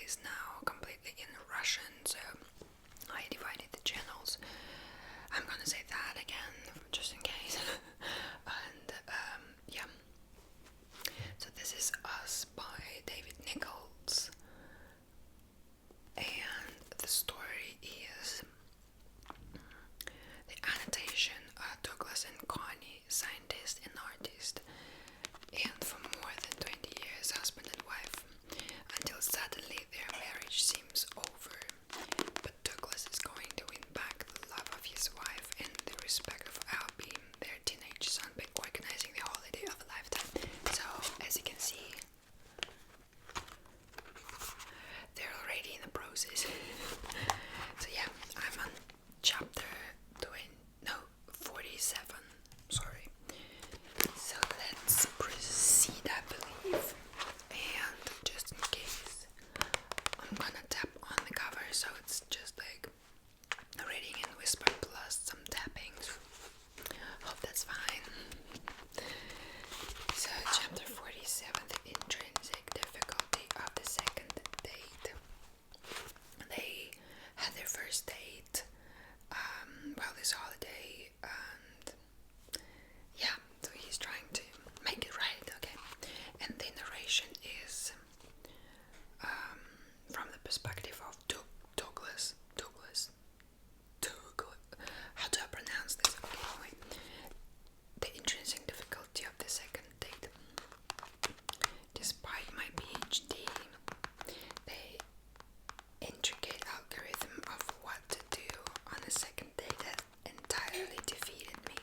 is now completely in Russian, so I divided the channels. I'm gonna say that again just in case. And yeah, so this is Us by David Nichols, and the story is the annotation, Douglas and Connie, scientist and artist, and for more than 20 years husband and wife, until suddenly their marriage seems over. But Douglas is going to win back the love of his wife and the respect of Albie, their teenage son, by organizing the holiday of a lifetime. So, as you can see, they're already in the process. So yeah, I'm on chapter 47. Sorry. So let's proceed, I believe. And just in case, I'm gonna tap on the cover, so it's just like reading in whisper plus some tappings. Hope that's fine. So, chapter 47, the intrinsic difficulty of the second date. They had their first date, this holiday, and yeah, so he's trying to make it right, okay? And the narration is from the perspective of Douglas. How do I pronounce this? Okay, anyway. The intrinsic difficulty of the second date. Despite my PhD, the intricate algorithm of what to do on a second date had entirely defeated me.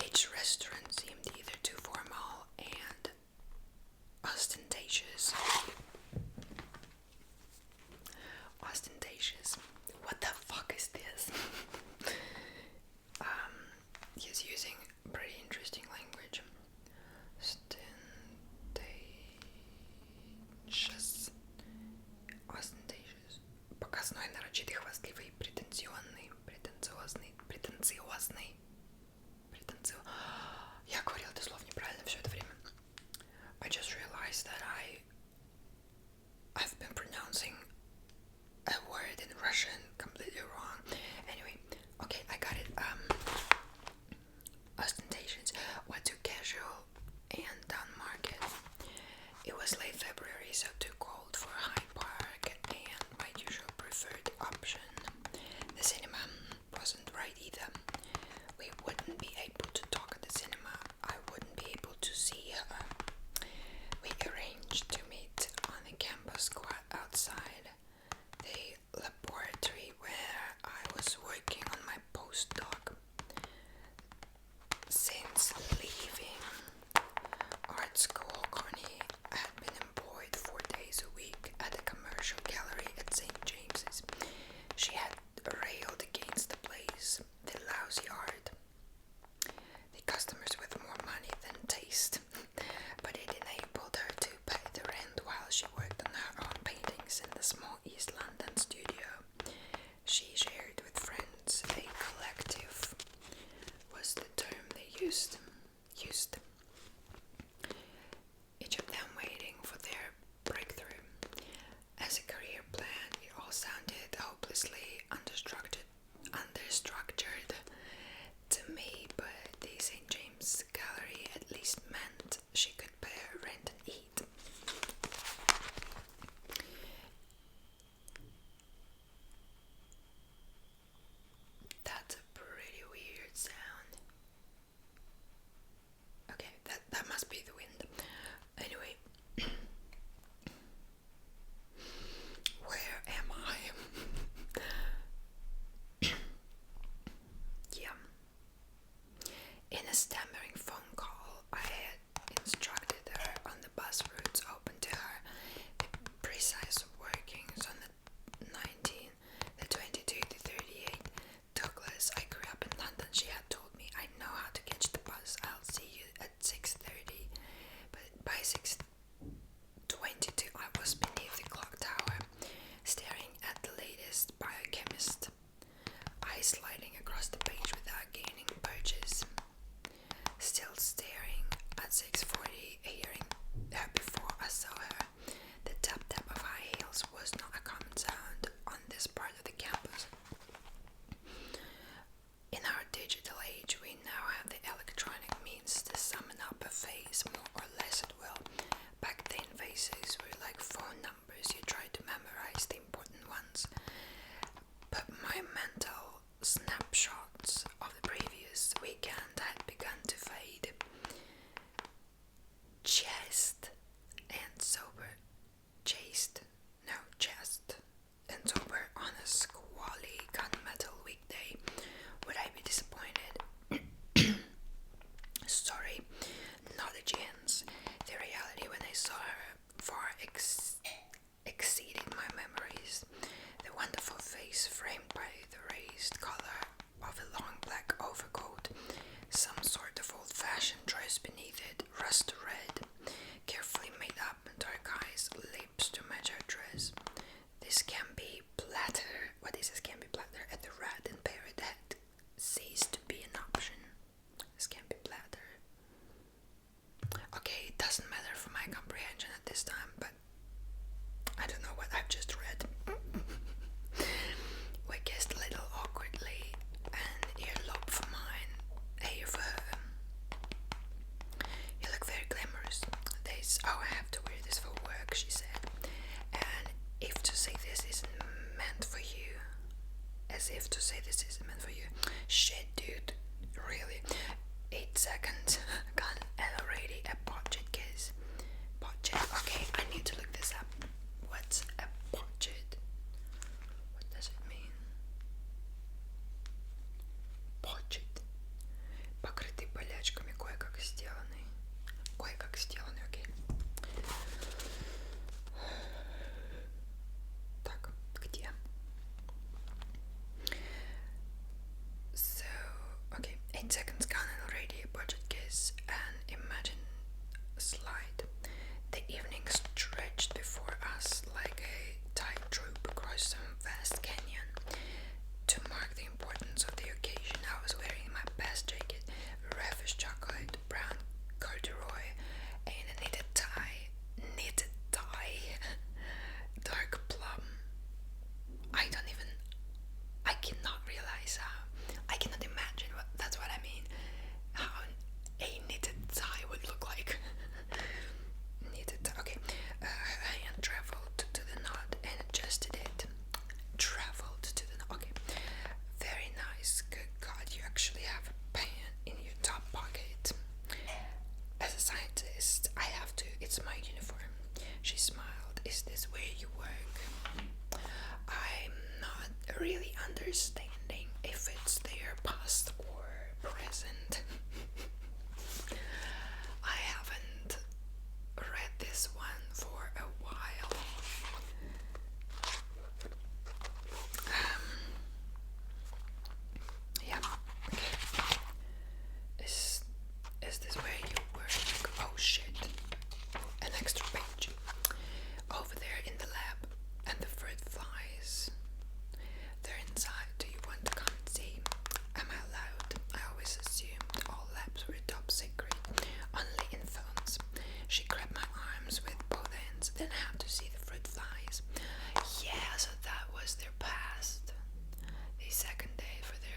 Each restaurant seemed either too formal and ostentatious. What the fuck is this? He's using pretty interesting language. Ostentatious. Показной, нарочитый, хвастливый, претенциозный. Я говорила это слово неправильно все это время. I just realized that I've been pronouncing a word in Russian completely wrong. Anyway, okay, I got it. Ostentations were too casual and down market. It was late February, so too cold for Hyde Park, and my usual preferred option, the cinema, wasn't right either. exceeded my memories. The wonderful face framed by the raised collar of a long black overcoat, some sort of old-fashioned dress beneath it, rust red, carefully made up, dark eyes, lips to match her dress. This can be platter. What is this can be platter? At the rat and parrot had ceased to be an option. This can be platter. Okay, it doesn't matter for my comprehension at this time, but I don't know what I've just read. We kissed a little awkwardly, and earlobe for mine, hair for her. You look very glamorous. I have to wear this for work, she said. And if to say this isn't meant for you, as if to say this isn't meant for you. Shit, dude, really. 8 seconds, gone, and already a budget kiss. Budget, okay, I need to look this up. What's a budget? What does it mean? Budget. Покрытый болячками, кое-как сделанный. Кое-как сделанный, окей. Так, где? So, okay, 8 seconds gone and already a budget kiss, and imagine a slide. The evening stretched before us like a tightrope across some vast canyon. To mark the importance of the occasion, I was wearing my best jacket, raffish chocolate, brown corduroy, and a knitted tie, dark plum. I cannot realize I cannot imagine that's what I mean, how a knitted tie would look like. Knitted tie, okay. Her hand traveled to the knot and adjusted it. Traveled to the knot, okay. Very nice, good God, you actually have a pen in your top pocket. As a scientist, I have to, it's my uniform. She smiled. Is this where you work? I'm not really understanding if it's their past or present. I haven't read this one for a while. Yeah, okay. Is this where you work? Oh shit. An extra page. Over there in the lab, and the fruit flies. They're inside. Do you want to come and see? Am I allowed? I always assumed all labs were top secret, only in films. She grabbed my arms with both hands, then I had to see the fruit flies. Yeah, so that was their past. The second day for their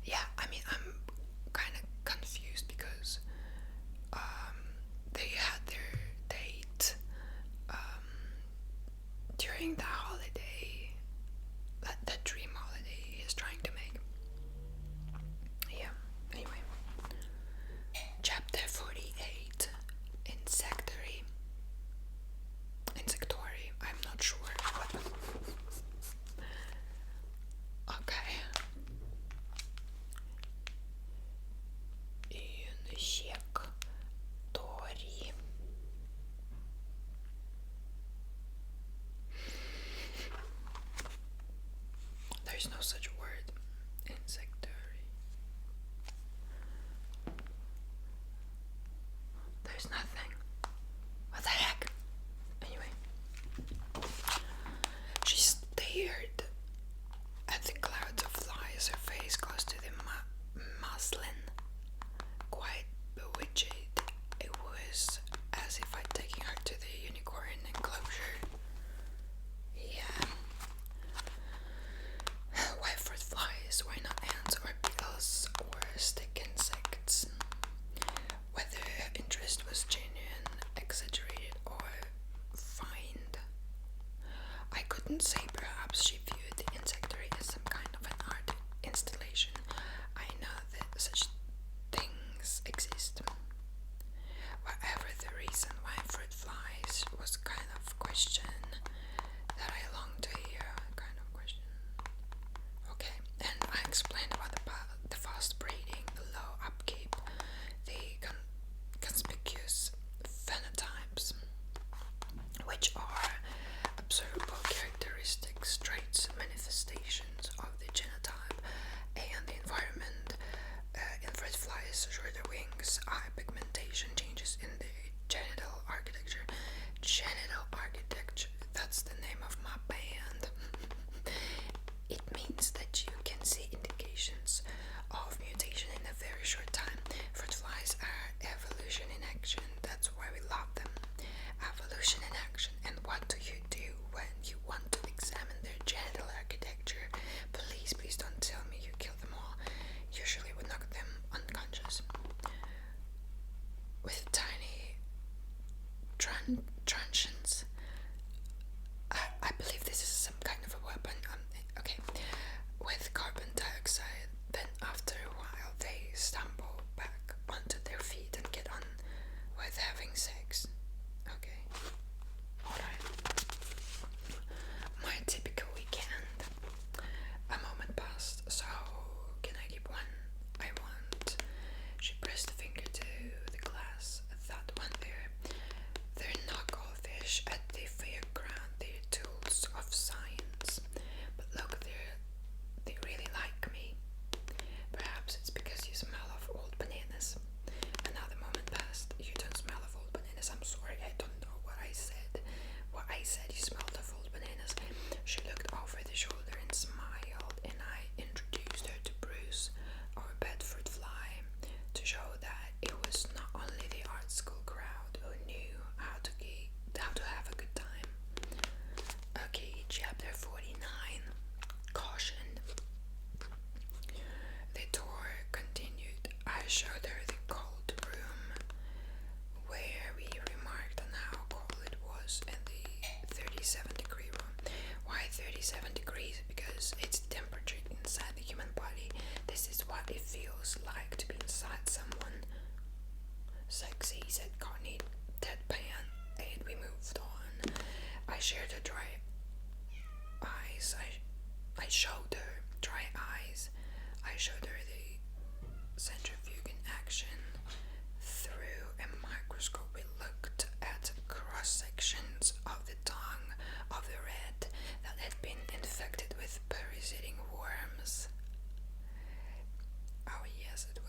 yeah, I mean, I'm kind of confused because they had their date during the holiday, that dream holiday he is trying to make. Yeah, anyway. Chapter 48, Insectory. I'm not sure what. Okay. Insectory. There's no such word. Insectory. There's nothing. What the heck? Anyway. She stared at the clouds of flies, her face close to the muslin. Quite bewitched. It was as if I'd taken her to the unicorn enclosure. Yeah. Why fruit flies? Why not ants or beetles or stick insects? Whether her interest was genuine, exaggerated, or feigned, I couldn't say. Perhaps she viewed the insectary as some kind of an art installation. I know that such things exist. Whatever the reason why fruit flies was kind of question that I longed to hear. Kind of question. Okay, and I explained about the fast breeding, the low upkeep, the conspicuous phenotypes.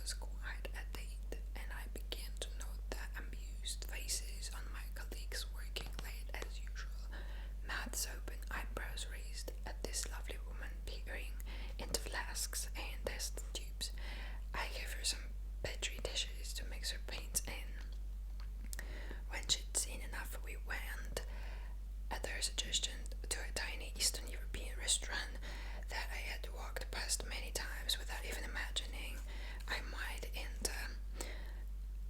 was quite a date, and I began to note the amused faces on my colleagues working late as usual, mouths open, eyebrows raised at this lovely woman peering into flasks and test tubes. I gave her some petri dishes to mix her paints in. When she'd seen enough, we went, at her suggestion, to a tiny Eastern European restaurant that I had walked past many times without even imagining I might enter.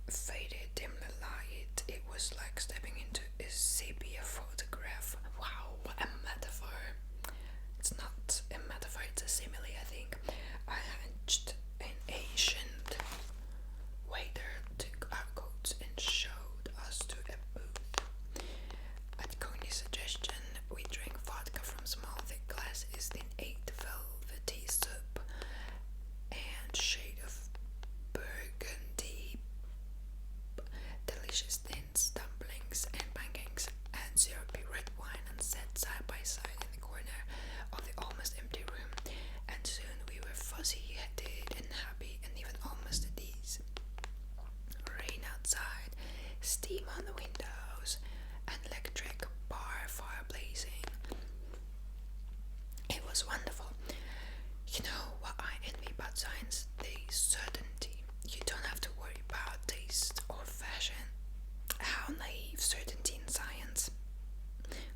Faded dimly light, it was like stepping into a sepia photograph. Wow, what a metaphor. It's not a metaphor, it's a simile, I think. I hunched an ancient waiter took our coats and showed us to a booth. At Coney's suggestion, we drank vodka from small thick glasses, then ate velvety soup and shade of burgundy, delicious thins, dumplings and pancakes, and syrupy red wine, and sat side by side in the corner of the almost empty room. And soon we were fuzzy-headed and happy, and even almost at ease. Rain outside, steam on the windows, an electric bar fire blazing. It was wonderful. You know what I envy about science? The certainty. You don't have to worry about taste or fashion. How naive certainty in science.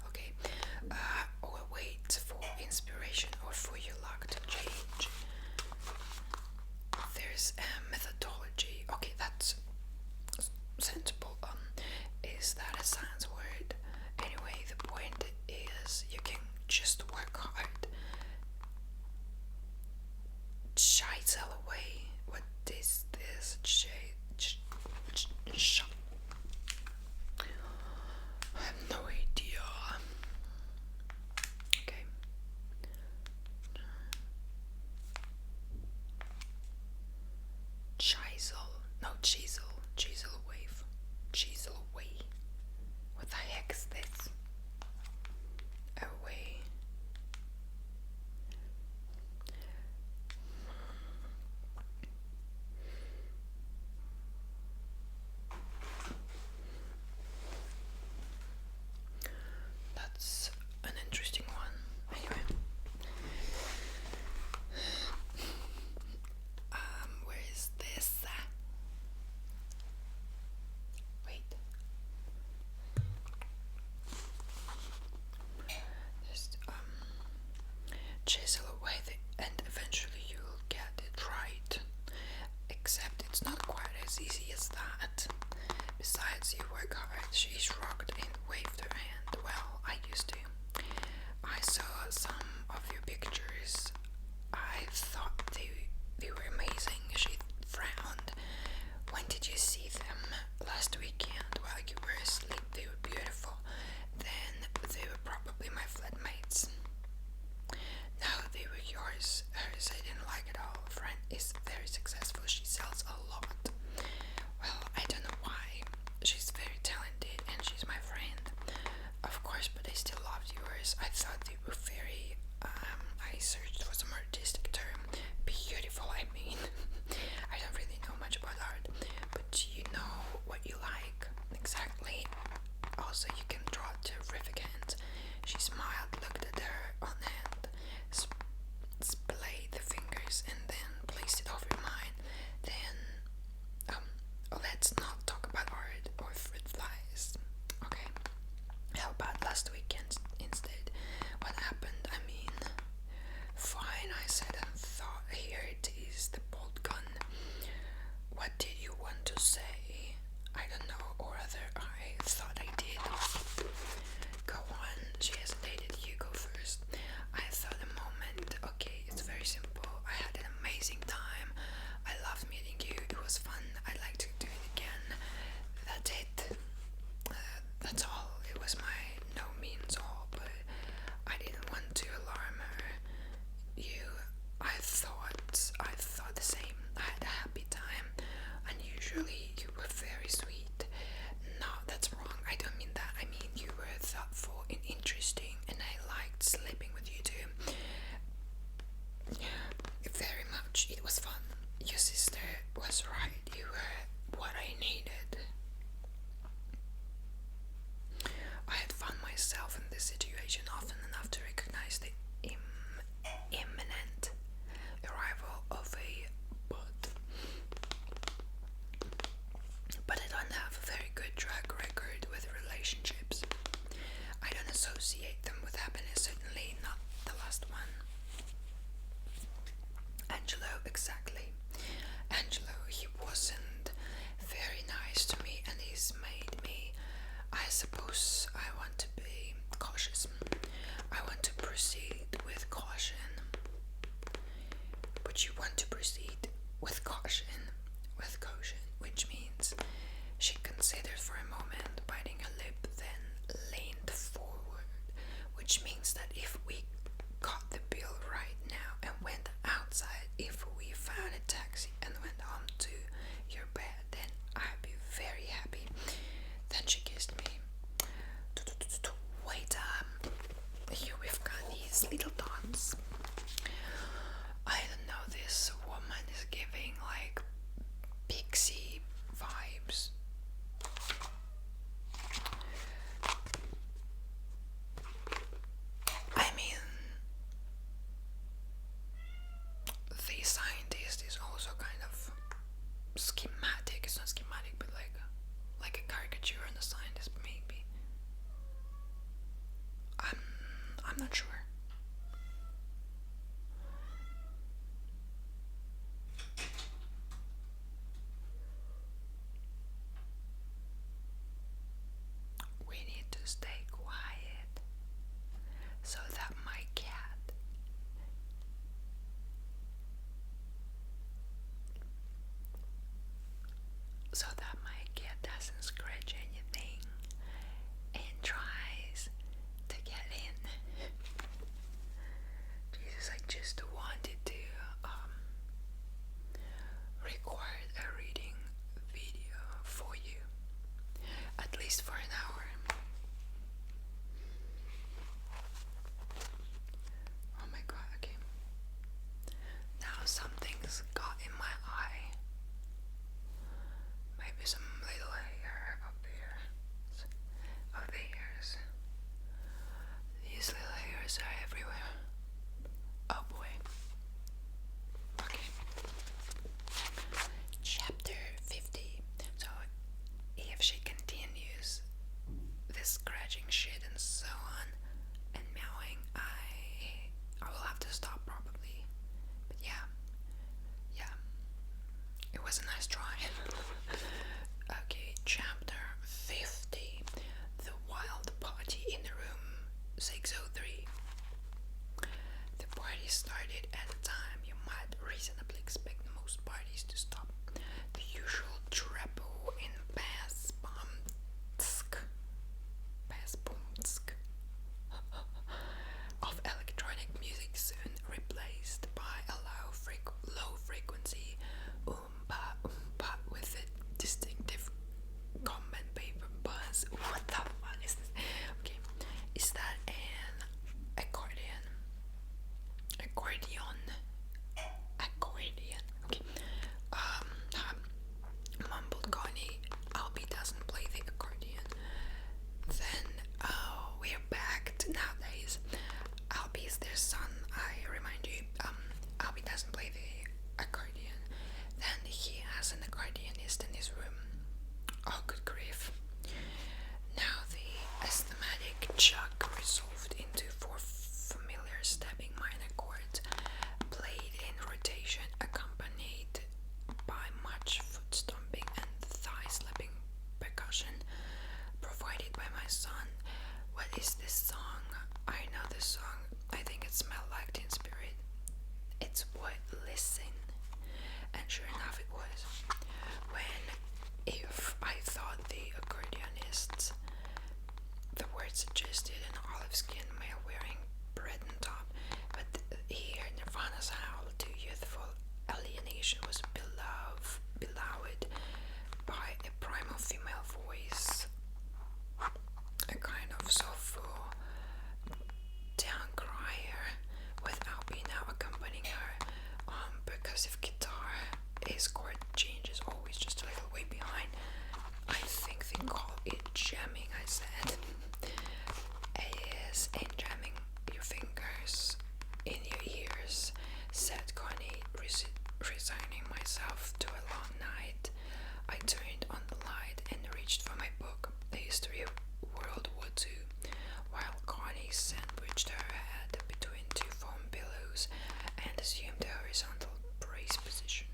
Okay, or wait for inspiration or for your luck to change. these little dots. I don't know, this woman is giving like pixie vibes. I mean, the scientist is also kind of schematic. It's not schematic, but like a caricature on the scientist, maybe. I'm not sure. We need to stay quiet so that my cat doesn't scratch anything and tries to get in. Jesus, I just wanted to record a reading video for you, at least for an hour. Oh my god, okay. Now something's got in my eye. Maybe some little hair up here. Of the hairs. These little hairs are everywhere. Oh boy. Okay. Chapter 50. So, if she continues this scratching shit and so on and meowing, I will have to stop probably. But yeah. It was a nice try. Okay, chapter 50. The Wild Party in Room 603. The party started at a time you might reasonably expect most parties to stop. The usual treble in Pazbomsk of electronic music soon replaced by a low frequency oompa oompa with a distinctive common paper buzz. What the fuck is this? Okay, is that an accordion? Okay. Mumbled Connie. Albie doesn't play the accordion. Then, we're back to nowadays. Albie is their son, I remind you. Albie doesn't play the accordion. Then he has an accordionist in his room. Oh, good grief. Now the asthmatic Chuck resolved into 4 familiar stepping minor chords, played in rotation, accompanied by much foot stomping and thigh slapping percussion, provided by my son. What is this song? I know this song. I think it Smell Like Teen Spirit. It's what? Listen. And sure enough, it was. If I thought the accordionists, the word suggested an olive skin male wearing Breton top, but here Nirvana's howl to youthful alienation was beloved by a primal female voice, a kind of soulful down crier, with Albie now accompanying her on percussive guitar. His chord changes always just a little way behind. I think they call it jamming, I said. Yes, and jamming your fingers in your ears, said Connie, resigning myself to a long night. I turned on the light and reached for my book, The History of World War II, while Connie sandwiched her head between 2 foam pillows and assumed a horizontal brace position.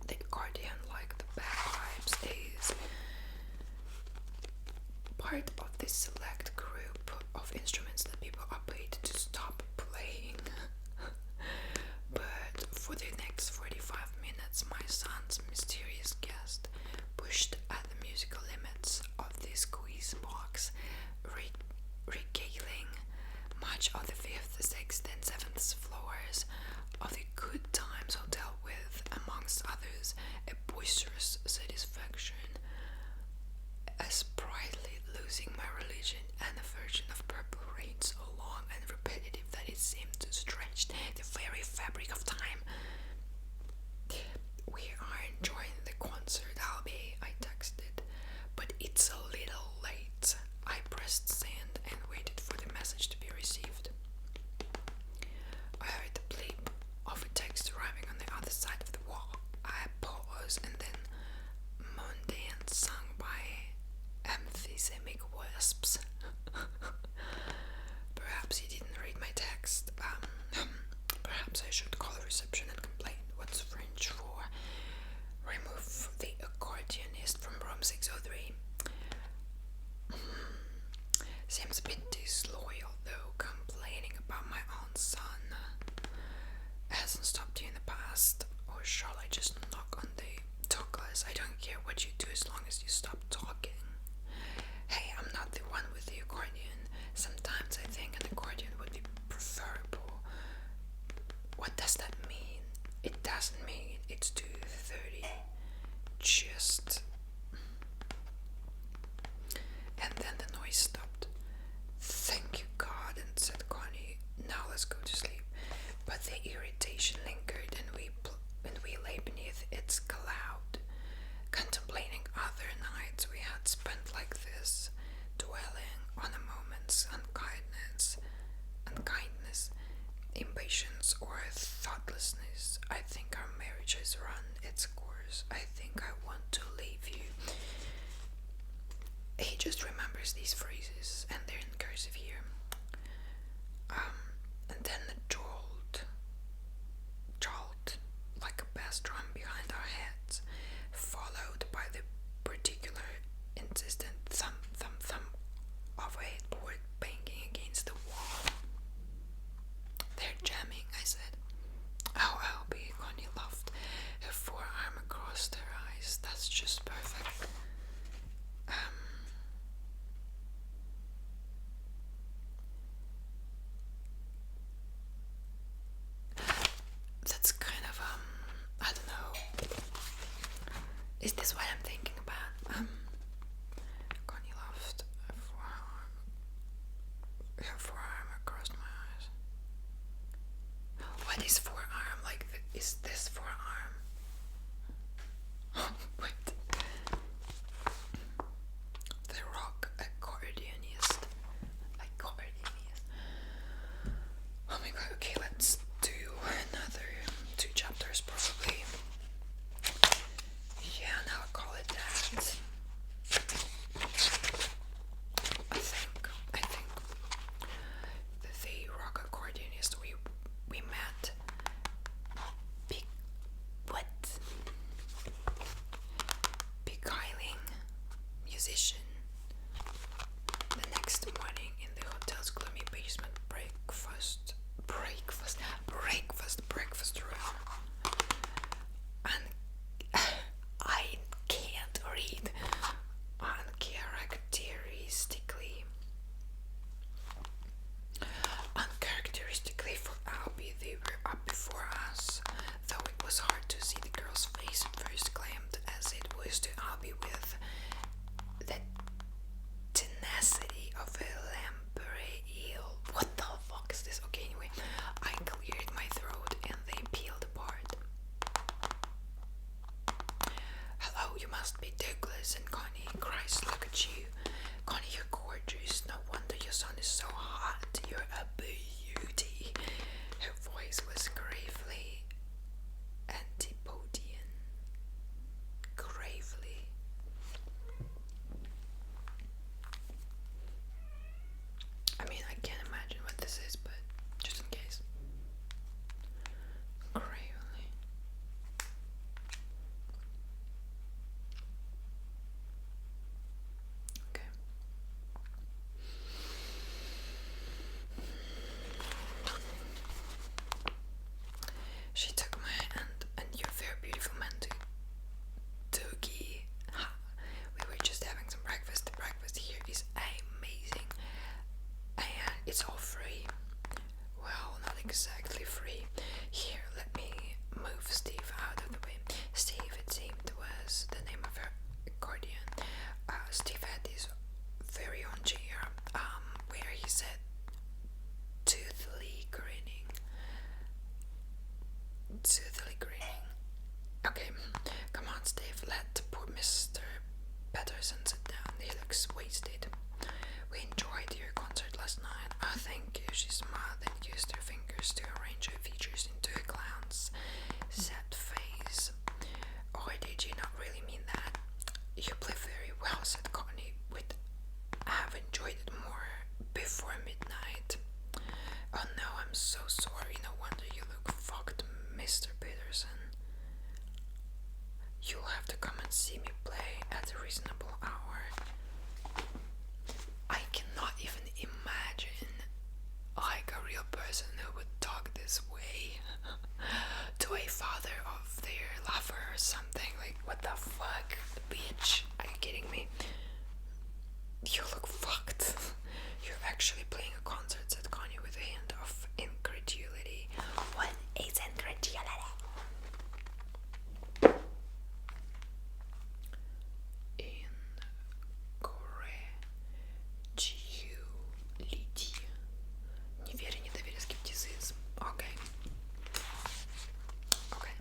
The accordion, like the bagpipes, is part of this select group of instruments that people are paid to stop playing. But for the next 45 minutes, my son's mysterious guest pushed at the musical limits of the squeeze box, regaling much of the 5th, 6th, and 7th floors of the Good Times Hotel with, amongst others, a boisterous satisfaction, as brightly losing my religion and a virgin of purple disloyal though, complaining about my own son. Hasn't stopped you in the past, or shall I just knock on the Douglas? I don't care what you do as long as you stop talking. Hey, I'm not the one with the accordion. Sometimes I think an accordion would be preferable. What does that mean? It doesn't mean it's 2:30. Just... And then the noise stopped. Thank you, God, and said Connie. Now let's go to sleep. But the irritation lingered, and we lay beneath its cloud, contemplating other nights we had spent like this, dwelling on a moment's unkindness, impatience, or thoughtlessness. I think our marriage has run its course. I think I want to leave you. He just remembers these phrases, and they're in cursive here. And then the jolt, like a bass drum behind our heads, followed by the particular insistent thump, thump, thump of a headboard banging against the wall. They're jamming, I said. Oh, I'll be, Connie laughed, her forearm across her eyes. That's just perfect. That's kind of, I don't know. Is this what I'm thinking about? Connie laughed, her forearm across my eyes. What is forearm? Like, is this forearm? Wait. The rock accordionist. Oh my god, okay, let's do another 2 chapters probably. Yeah, now I call it that. I think the rock accordionist we met. Beguiling musician. The next morning in the hotel's gloomy basement breakfast room. And I can't read. Uncharacteristically for Albie, they were up before us, though it was hard to see the girl's face at first, claimed as it was to Albie with the tenacity of a lamprey eel. What the fuck is this? Okay, anyway, I cleared my throat and they peeled apart. Hello, you must be Douglas and Connie. Christ, look at you. Connie, you're gorgeous. No wonder your son is so hot. You're a beauty. Her voice was gravely antipodian. Gravely. I mean, I can't imagine what this is, but just in case. Gravely. Okay. She took my hand, and you're very beautiful man too. Doogie. We were just having some breakfast. The breakfast here is amazing. And it's all free. Well, not exactly free. Here, let me move Steve out of the way. Steve, it seemed, was the name of her accordion. Steve had his very own chair, where he sat toothily grinning. Okay, come on, Steve, let poor Mr. Patterson sit down. He looks wasted. We enjoyed your concert last night. Oh, thank you. She smiled and used her fingers to this way to a father of their lover or something. Like, what the fuck, bitch? Are you kidding me? You look fucked. You're actually playing a concert, said Kanye with a hint of incredulity. What is incredulity? Incredulity. Неверие, недоверие, скептицизм. Okay. Okay.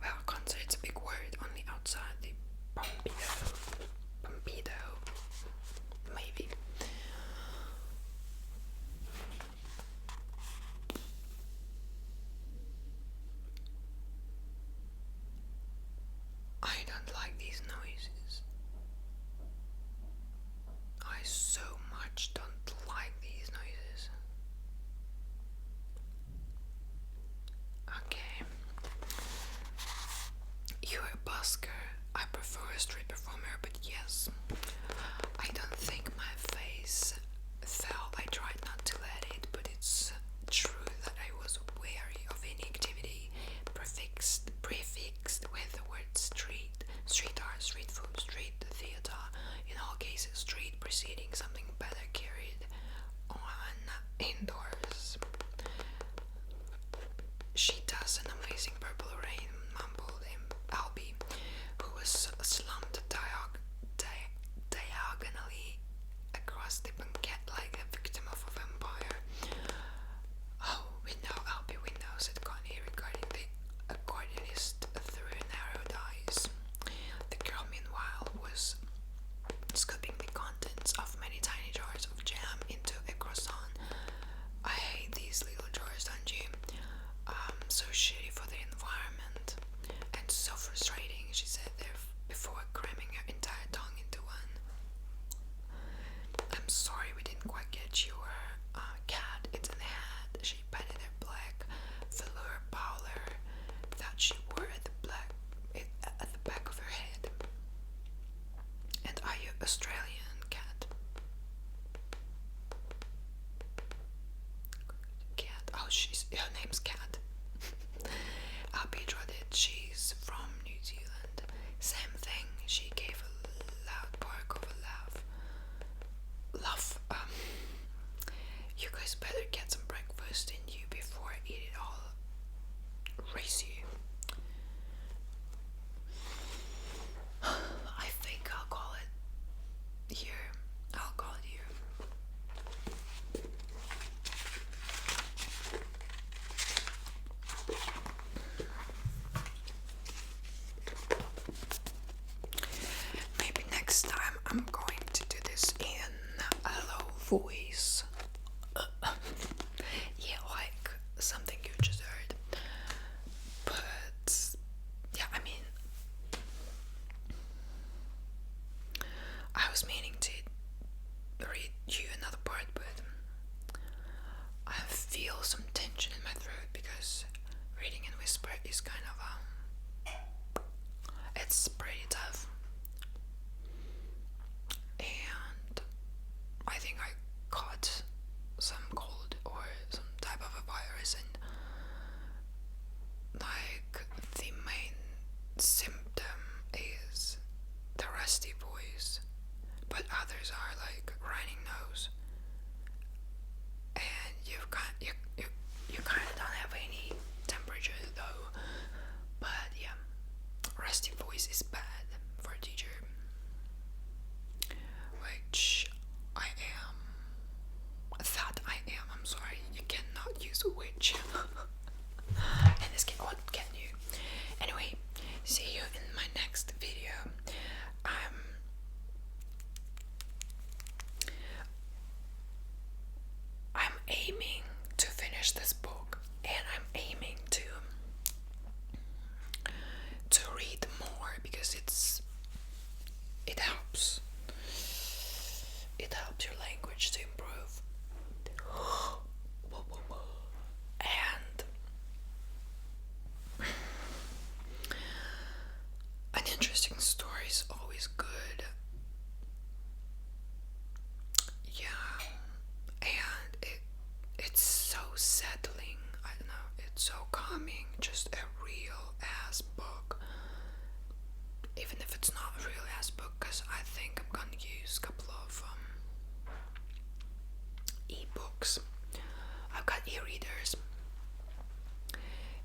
Well, concert's a big word, only outside the Pompidou. Maybe. I don't like these noises. I so much don't like these noises. Okay. You're a busker. I prefer a street performer, but yes. I don't think my face fell. I tried not to let it, but it's true that I was wary of any activity prefixed with the word street. Street art, street food, street theater. In all cases, street preceding something better carried on indoors. She does an amazing Purple Rain, mumbled Albie, who was slumped diagonally across the banquette like a victim of a vampire. Oh, we know, Albie, we know, said Connie, regarding the accordionist through narrowed eyes. The girl, meanwhile, was scooping the contents of many tiny jars of jam into a croissant. I hate these little jars, don't you? So shitty for the environment and so frustrating, she said there before cramming her entire tongue into one. I'm sorry we didn't quite get your cat. It's in the hat. She patted her black velour bowler that she wore at the back of her head. And are you Australian, cat? Cat. Oh, her name's Cat. Albie trotted. She's from New Zealand. Same thing. She gave a loud bark of a laugh. You guys better get some breakfast in you before I eat it all. Race you. I think I'll call it here. I'll call it here. Maybe next time I'm going to do this in a low voice. Yeah, like something you just heard. But yeah, I mean, I was meaning to read you another part, but I feel some tension in my throat because reading in whisper is kind of it's pretty tough. And I think I caught I've got e-readers.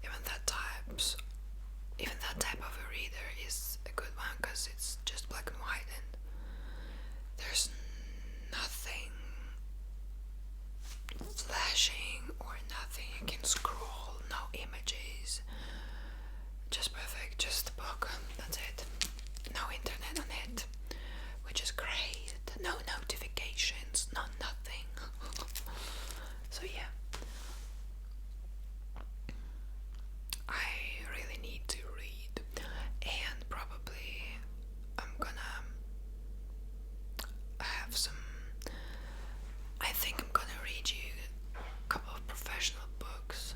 Even that types, even that type of a reader is a good one because it's just black and white and there's nothing flashing or nothing. You can scroll, no images, just perfect, just a book. That's it. No internet on it, which is great. No notifications, no nothing. So yeah, I really need to read, and probably I'm gonna have some. I think I'm gonna read you a couple of professional books.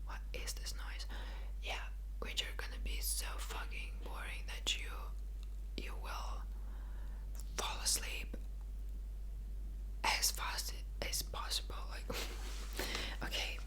What is this noise? Yeah, which are gonna be so fucking boring that you will fall asleep as fast as possible. Like, okay,